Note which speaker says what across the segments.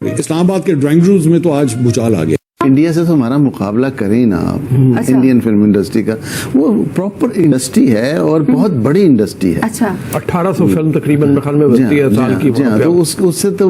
Speaker 1: इस्लामाबाद के drawing rooms में तो आज भूचाल आ गया।
Speaker 2: इंडिया से तो हमारा मुकाबला करें ना आप।
Speaker 3: अच्छा।
Speaker 2: इंडियन फिल्म इंडस्ट्री का वो प्रॉपर इंडस्ट्री है और बहुत बड़ी इंडस्ट्री है।
Speaker 3: अच्छा
Speaker 4: 1800 फिल्म तकरीबन मेरे ख्याल में बनती है साल की।
Speaker 2: तो उससे तो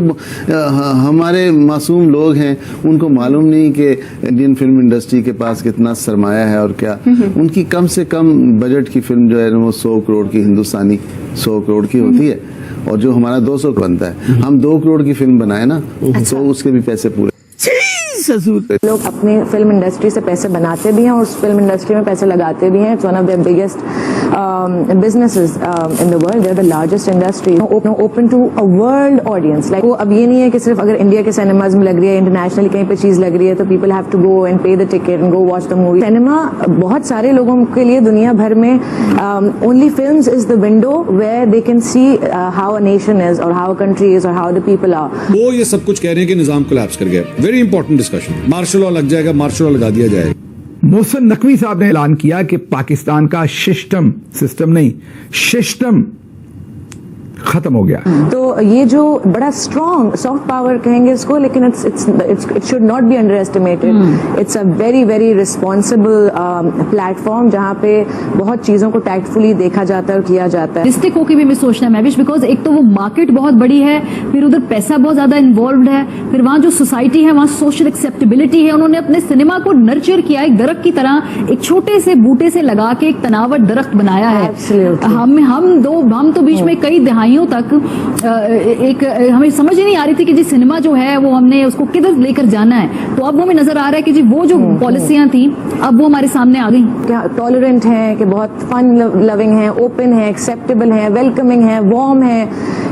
Speaker 2: हमारे मासूम लोग हैं, उनको मालूम नहीं कि इंडियन फिल्म इंडस्ट्री के पास कितना सरमाया है और क्या। उनकी कम से कम बजट की फिल्म जो है वो 100 करोड़ की, हिंदुस्तानी 100 करोड़ की होती है और जो हमारा 200 बनता है। हम 2 करोड़ की फिल्म बनाए ना तो उसके भी पैसे पूरे।
Speaker 3: लोग अपनी फिल्म इंडस्ट्री से पैसे बनाते भी हैं और उस फिल्म इंडस्ट्री में पैसे लगाते भी हैं। It's one of the biggest businesses in the world. They are the largest industry open to a world audience. Like वो अब ये नहीं है कि सिर्फ अगर इंडिया के सिनेमाज में लग रही है, इंटरनेशनली कहीं पे चीज लग रही है तो people have to go and pay the ticket and go watch the movie. Cinema बहुत सारे लोगों के लिए दुनिया भर में only films is the window where they can see how a nation is और हाउ अ कंट्री इज और हाउ द पीपल आर।
Speaker 1: वो ये सब कुछ कह रहे हैं कि निजाम कोलैप्स कर गया। Very important discussion. Martial law लग जाएगा, मार्शल लॉ लगा दिया जाएगा।
Speaker 5: मोहसिन नकवी साहब ने ऐलान किया कि पाकिस्तान का सिस्टम खत्म हो गया।
Speaker 3: तो ये जो बड़ा स्ट्रॉन्ग सॉफ्ट पावर कहेंगे इसको, लेकिन it should not be under estimated. It's a very very responsible platform जहाँ पे बहुत चीजों को टैक्टफुली देखा जाता है और किया जाता है।
Speaker 6: रिस्टिक होकर भी हमें सोचना है मैविश, बिकॉज एक तो वो मार्केट बहुत बड़ी है, फिर उधर पैसा बहुत ज्यादा इन्वॉल्व है, फिर वहां जो सोसाइटी है वहां सोशल एक्सेप्टेबिलिटी है। उन्होंने अपने सिनेमा को नर्चर किया, एक दरख्त की तरह एक छोटे से बूटे से लगा के एक तनावट दरख्त बनाया है। हम तो बीच में कई दहाइयों तक एक हमें समझ ही नहीं आ रही थी कि जी सिनेमा जो है वो हमने उसको किधर लेकर जाना है। तो अब हमें नजर आ रहा है कि जी वो जो पॉलिसियां थी अब वो हमारे सामने आ गई।
Speaker 3: टॉलरेंट हैं कि बहुत फन लविंग है, ओपन है, एक्सेप्टेबल है, वेलकमिंग है, वार्म है,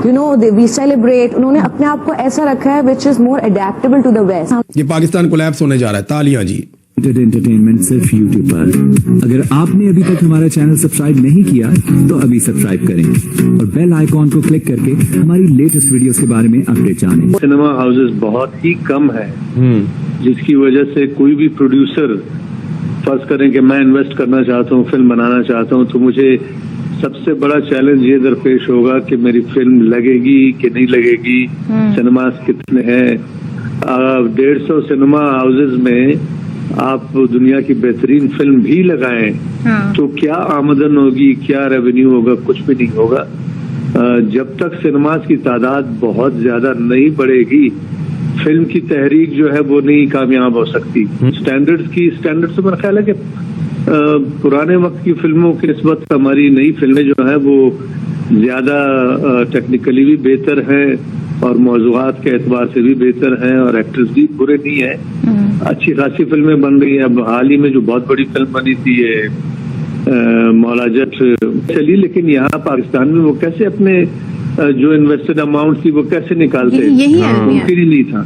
Speaker 3: यू नो वी सेलिब्रेट। उन्होंने अपने आप को ऐसा रखा है which is more adaptable to the west.
Speaker 7: ये पाकिस्तान कोलैप्स होने जा रहा है। तालियां जी।
Speaker 8: एंटरटेनमेंट सिर्फ यूट्यूब पर। अगर आपने अभी तक हमारा चैनल सब्सक्राइब नहीं किया तो अभी सब्सक्राइब करें और बेल आइकॉन को क्लिक करके हमारी लेटेस्ट वीडियोस के बारे में अपडेट जानें।
Speaker 9: सिनेमा हाउसेस बहुत ही कम है जिसकी वजह से कोई भी प्रोड्यूसर फर्ज करें कि मैं इन्वेस्ट करना चाहता हूँ, फिल्म बनाना चाहता हूँ, तो मुझे सबसे बड़ा चैलेंज ये दरपेश होगा कि मेरी फिल्म लगेगी कि नहीं लगेगी, सिनेमास कितने हैं। 150 सिनेमा हाउसेस में आप दुनिया की बेहतरीन फिल्म भी लगाएं तो क्या आमदन होगी, क्या रेवेन्यू होगा, कुछ भी नहीं होगा। जब तक सिनेमास की तादाद बहुत ज्यादा नहीं बढ़ेगी, फिल्म की तहरीक जो है वो नहीं कामयाब हो सकती। स्टैंडर्ड तो मेरा ख्याल है कि पुराने वक्त की फिल्मों के निस्बत हमारी नई फिल्में जो है वो ज्यादा टेक्निकली भी बेहतर हैं और मौज़ूआत के एतबार से भी बेहतर हैं और एक्टर्स भी बुरे नहीं है। अच्छी खासी फिल्में बन रही है। अब हाल ही में जो बहुत बड़ी फिल्म बनी थी ये मौला जट चली, लेकिन यहाँ पाकिस्तान में वो कैसे अपने जो इन्वेस्टेड अमाउंट थी वो कैसे निकालते, मुमकिन ही नहीं था।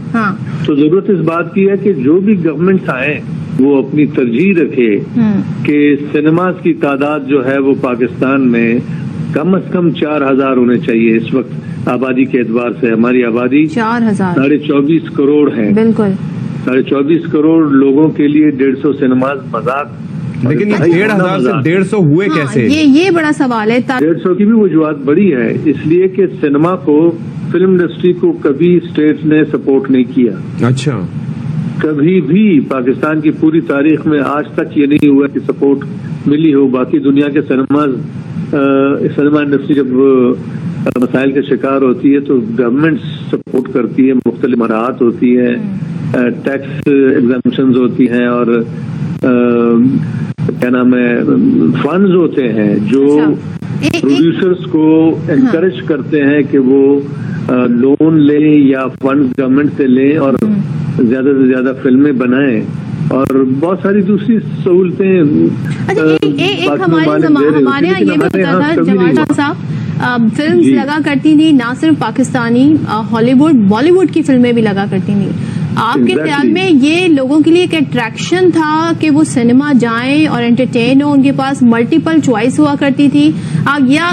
Speaker 9: तो जरूरत इस बात की है कि जो भी गवर्नमेंट्स आए वो अपनी तरजीह रखे कि सिनेमास की तादाद जो है वो पाकिस्तान में कम से कम 4000 होने चाहिए। इस वक्त आबादी के एतबार से हमारी आबादी 24.5 करोड़ है।
Speaker 3: बिल्कुल
Speaker 9: 24.5 करोड़ लोगों के लिए 150 सिनेमाज मजाक।
Speaker 7: लेकिन ये 1500 से 150 हुए कैसे?
Speaker 10: ये बड़ा सवाल है।
Speaker 9: 150 की भी वजूहत बड़ी है, इसलिए कि सिनेमा को, फिल्म इंडस्ट्री को कभी स्टेट ने सपोर्ट नहीं किया।
Speaker 7: अच्छा।
Speaker 9: कभी भी पाकिस्तान की पूरी तारीख में आज तक ये नहीं हुआ कि सपोर्ट मिली हो। बाकी दुनिया के सिनेमा इंडस्ट्री जब मसाइल का शिकार होती है तो गवर्नमेंट सपोर्ट करती है, मुख्तलिफ मराहत होती है, टैक्स एग्जाम्पशंस होती हैं और क्या नाम है फंड्स होते हैं जो प्रोड्यूसर्स को एनकरेज करते हैं कि वो लोन लें या फंड गवर्नमेंट से लें और ज्यादा से ज्यादा फिल्में बनाएं और बहुत सारी दूसरी सहूलतें।
Speaker 10: हमारे यहाँ ये भी होता था जवाहर शाह साहब, फिल्म्स लगा करती थी, ना सिर्फ पाकिस्तानी, हॉलीवुड बॉलीवुड की फिल्में भी लगा करती थी। आपके ख्याल में ये लोगों के लिए एक अट्रैक्शन था कि वो सिनेमा जाएं और एंटरटेन हो, उनके पास मल्टीपल चॉइस हुआ करती थी, या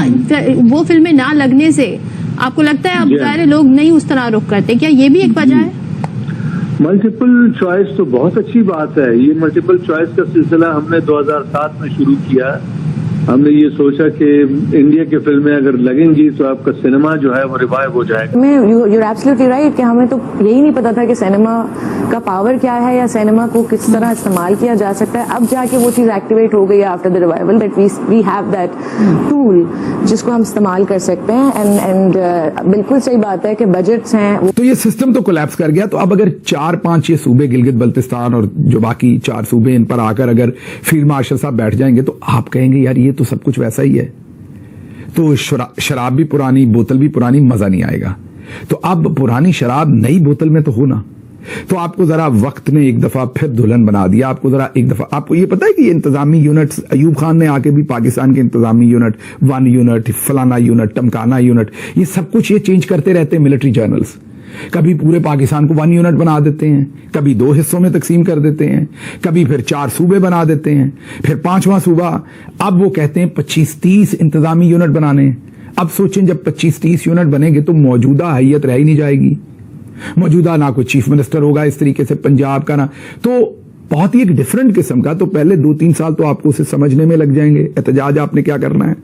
Speaker 10: वो फिल्में ना लगने से आपको लगता है अब सारे लोग नहीं उस तरह रुख करते? क्या ये भी एक वजह है?
Speaker 9: मल्टीपल चॉइस तो बहुत अच्छी बात है। ये मल्टीपल चॉइस का सिलसिला हमने 2007 में शुरू किया हमने ये सोचा कि इंडिया की फिल्में अगर लगेंगी तो आपका सिनेमा जो है वो रिवाइव हो जाएगा।
Speaker 3: you're absolutely right कि हमें तो यही नहीं पता था कि सिनेमा का पावर क्या है या सिनेमा को किस तरह इस्तेमाल किया जा सकता है। अब जाके वो चीज एक्टिवेट हो गई है after the revival, that we have that tool जिसको हम इस्तेमाल कर सकते हैं। एंड बिल्कुल सही बात है कि बजट्स हैं।
Speaker 5: तो ये सिस्टम तो कोलैप्स कर गया। तो अब अगर 4-5 ये सूबे, गिलगित बल्तिस्तान और जो बाकी 4 सूबे, इन पर आकर अगर फील्ड मार्शल साहब बैठ जाएंगे तो आप कहेंगे यार ये तो सब कुछ वैसा ही है, तो शराब भी पुरानी, बोतल भी पुरानी, मजा नहीं आएगा। तो अब पुरानी शराब नई बोतल में तो हो ना। तो आपको जरा वक्त ने एक दफा फिर दुल्हन बना दिया। आपको जरा एक दफा, आपको ये पता है कि ये इंतजामी यूनिट्स, अयूब खान ने आके भी पाकिस्तान के इंतजामी यूनिट, 1 यूनिट, फलाना यूनिट, टमकाना यूनिट, ये सब कुछ ये चेंज करते रहते हैं मिलिट्री जर्नल्स। कभी पूरे पाकिस्तान को 1 यूनिट बना देते हैं, कभी 2 हिस्सों में तकसीम कर देते हैं, कभी फिर 4 सूबे बना देते हैं, फिर 5वां सूबा। अब वो कहते हैं 25-30 इंतजामी यूनिट बनाने। अब सोचें जब 25-30 यूनिट बनेंगे तो मौजूदा हैयत रह ही नहीं जाएगी। मौजूदा ना कोई चीफ मिनिस्टर होगा इस तरीके से पंजाब का, ना तो बहुत ही एक डिफरेंट किस्म का। तो पहले 2-3 साल तो आपको उसे समझने में लग जाएंगे, एहतजाज आपने क्या करना है,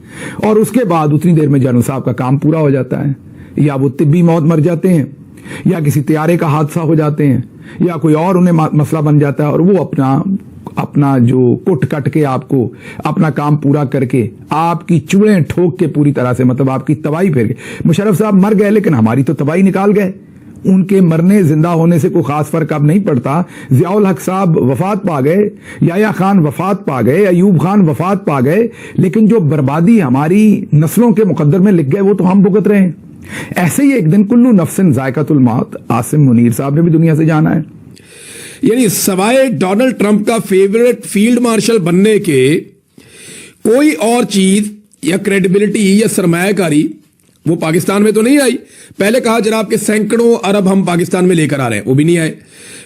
Speaker 5: और उसके बाद उतनी देर में जनरल साहब का काम पूरा हो जाता है। या वो तिब्बी मौत मर जाते हैं, या किसी तैयारे का हादसा हो जाते हैं, या कोई और उन्हें मसला बन जाता है, और वो अपना जो कुट कट के आपको अपना काम पूरा करके आपकी चूड़ें ठोक के पूरी तरह से, मतलब आपकी तबाही फेर गए। मुशर्रफ साहब मर गए लेकिन हमारी तो तबाही निकाल गए। उनके मरने जिंदा होने से कोई खास फर्क अब नहीं पड़ता। जियाउल हक साहब वफात पा गए, याया खान वफात पा गए, अयूब खान वफात पा गए, लेकिन जो बर्बादी हमारी नस्लों के मुकद्दर में लिख गए वो तो हम भुगत रहे हैं। ऐसे ही एक दिन कुल्लू नफ्सिन जायकातुल मौत, आसिम मुनीर साहब ने भी दुनिया से जाना है।
Speaker 7: यानी सवाए डोनाल्ड ट्रंप का फेवरेट फील्ड मार्शल बनने के कोई और चीज या क्रेडिबिलिटी या सरमायाकारी वो पाकिस्तान में तो नहीं आई। पहले कहा जनाब के सैकड़ों अरब हम पाकिस्तान में लेकर आ रहे हैं, वो भी नहीं आए।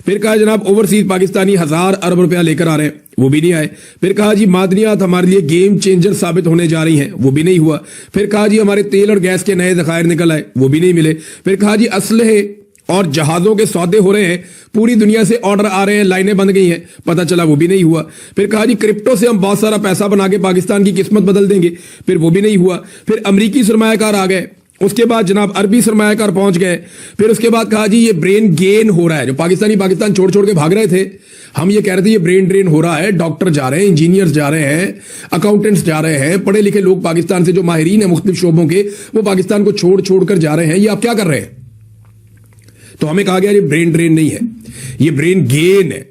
Speaker 7: फिर कहा जनाब ओवरसीज पाकिस्तानी 1000 अरब रुपया लेकर आ रहे हैं, वो भी नहीं आए। फिर कहा जी मादनियात हमारे लिए गेम चेंजर साबित होने जा रही हैं, वो भी नहीं हुआ। फिर कहा जी हमारे तेल और गैस के नए ज़खायर निकल आए, वो भी नहीं मिले। फिर कहा जी असलहे और जहाजों के सौदे हो रहे हैं, पूरी दुनिया से ऑर्डर आ रहे हैं, लाइनें बंद गई हैं, पता चला वो भी नहीं हुआ। फिर कहा जी क्रिप्टो से हम बहुत सारा पैसा बना के पाकिस्तान की किस्मत बदल देंगे, फिर वो भी नहीं हुआ। फिर अमरीकी सरमायाकार आ गए, उसके बाद जनाब अरबी सरमायाकार पहुंच गए। फिर उसके बाद कहा जी ये ब्रेन गेन हो रहा है, जो पाकिस्तानी पाकिस्तान छोड़ छोड़ के भाग रहे थे, हम ये कह रहे थे ये ब्रेन ड्रेन हो रहा है, डॉक्टर जा रहे हैं, इंजीनियर्स जा रहे हैं, अकाउंटेंट्स जा रहे हैं, पढ़े लिखे लोग पाकिस्तान से जो माहिरीन है मुख्तलिफ शोबों के, वो पाकिस्तान को छोड़ छोड़ कर जा रहे हैं, ये आप क्या कर रहे हैं? तो हमें कहा गया ये ब्रेन ड्रेन नहीं है, ये ब्रेन गेन है,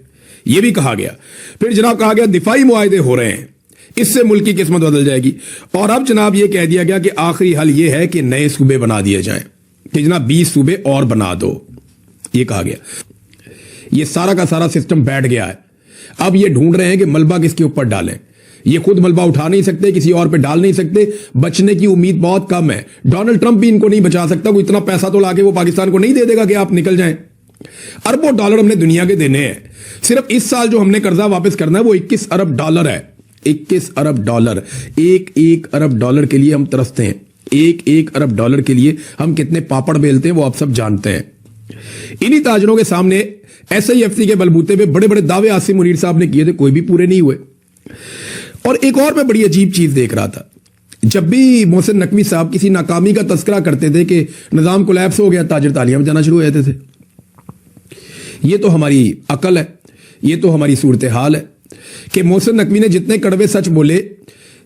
Speaker 7: ये भी कहा गया। फिर जनाब कहा गया दिफाई मुआहदे हो रहे हैं, इससे मुल्क की किस्मत बदल जाएगी। और अब जनाब ये कह दिया गया कि आखिरी हल ये है कि नए सूबे बना दिए जाएं, कि जनाब 20 सूबे और बना दो, ये कहा गया। ये सारा का सारा सिस्टम बैठ गया है। अब ये ढूंढ रहे हैं कि मलबा किसके ऊपर डालें। ये खुद मलबा उठा नहीं सकते, किसी और पे डाल नहीं सकते, बचने की उम्मीद बहुत कम है। डोनाल्ड ट्रंप भी इनको नहीं बचा सकता, कोई इतना पैसा तो लाके वो पाकिस्तान को नहीं दे देगा कि आप निकल जाएं। अरबों डॉलर हमने दुनिया के देने हैं। सिर्फ इस साल जो हमने कर्जा वापस करना है वो 21 अरब डॉलर है। 21 अरब डॉलर, एक अरब डॉलर के लिए हम तरसते हैं। एक अरब डॉलर के लिए हम कितने पापड़ बेलते हैं वो आप सब जानते हैं। इन्हीं ताजरों के सामने SIFC के बलबूते पे बड़े बड़े दावे आसिम मुनीर साहब ने किए थे, कोई भी पूरे नहीं हुए। और एक और मैं बड़ी अजीब चीज देख रहा था, जब भी मोहसिन नकवी साहब किसी नाकामी का तस्करा करते थे कि निजाम कोलैप्स हो गया, ताजिर तालियां बजाना शुरू हो जाते थे। ये तो हमारी अकल है, ये तो हमारी सूरत हाल है कि मोहसिन नकवी ने जितने कड़वे सच बोले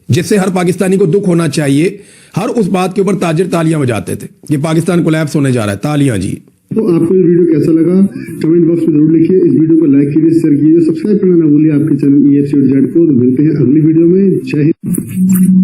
Speaker 7: जिससे हर पाकिस्तानी को दुख होना चाहिए, हर उस बात के ऊपर ताजिर तालियां बजाते थे कि पाकिस्तान कोलैप्स होने जा रहा है, तालियां जी।
Speaker 11: तो आपको ये वीडियो कैसा लगा कमेंट बॉक्स में जरूर लिखिए। इस वीडियो को लाइक कीजिए, शेयर कीजिए, सब्सक्राइब करना ना भूलिए आपके चैनल EFC और जेड को। तो मिलते हैं अगली वीडियो में। जय हिंद।